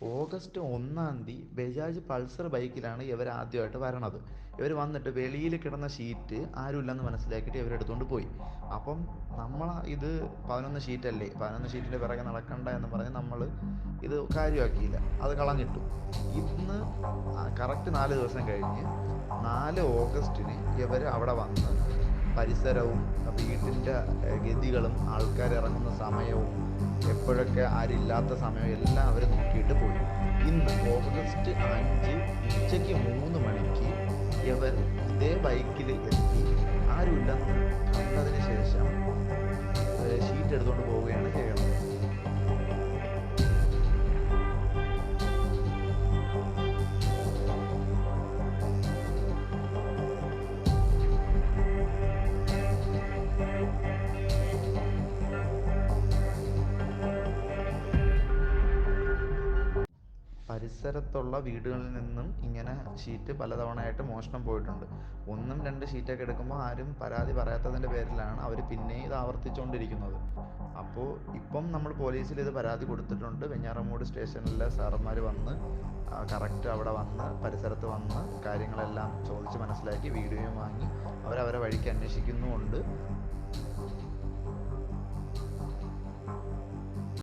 August 1 Bajaj Pulsar ബൈക്കിലാണ് ഇവർ ആദ്യമായിട്ട് വരണത്. ഇവർ വന്നിട്ട് വെളിയിൽ കിടന്ന ഷീറ്റ് ആരുമില്ലെന്ന് മനസ്സിലാക്കിയിട്ട് ഇവരെടുത്തുകൊണ്ട് പോയി. അപ്പം നമ്മൾ ഇത് 11 ഷീറ്റല്ലേ, 11 ഷീറ്റിൻ്റെ പിറകെ നടക്കണ്ട എന്ന് പറഞ്ഞ് നമ്മൾ ഇത് കാര്യമാക്കിയില്ല, അത് കളഞ്ഞിട്ടു. ഇന്ന് കറക്റ്റ് 4 ദിവസം കഴിഞ്ഞ് 4 ഓഗസ്റ്റിന് ഇവർ അവിടെ വന്ന് പരിസരവും വീട്ടിൻ്റെ ഗതികളും ആൾക്കാരിറങ്ങുന്ന സമയവും എപ്പോഴൊക്കെ ആരില്ലാത്ത സമയം എല്ലാം അവർ നോക്കിയിട്ട് പോയി. ഇന്ന് ഓഗസ്റ്റ് 5 ഉച്ചയ്ക്ക് 3 മണിക്ക് ഇവർ ഇതേ ബൈക്കിൽ എത്തി ആരുമില്ലെന്ന് കണ്ടതിന് ശേഷം ഷീറ്റ് എടുത്തുകൊണ്ട് പോവുകയാണ് ചെയ്യുന്നത്. പരിസരത്തുള്ള വീടുകളിൽ നിന്നും ഇങ്ങനെ ഷീറ്റ് പലതവണയായിട്ട് മോഷണം പോയിട്ടുണ്ട്. 1, 2 ഷീറ്റൊക്കെ എടുക്കുമ്പോൾ ആരും പരാതി പറയാത്തതിൻ്റെ പേരിലാണ് അവർ പിന്നെയും ഇത് ആവർത്തിച്ചുകൊണ്ടിരിക്കുന്നത്. അപ്പോൾ ഇപ്പം നമ്മൾ പോലീസിൽ ഇത് പരാതി കൊടുത്തിട്ടുണ്ട്. വെഞ്ഞാറമൂട് സ്റ്റേഷനിലെ സാറന്മാർ വന്ന് കറക്റ്റ് അവിടെ വന്ന് പരിസരത്ത് വന്ന് കാര്യങ്ങളെല്ലാം ചോദിച്ച് മനസ്സിലാക്കി വീഡിയോയും വാങ്ങി അവരവരെ വഴിക്ക് അന്വേഷിക്കുന്നുമുണ്ട്.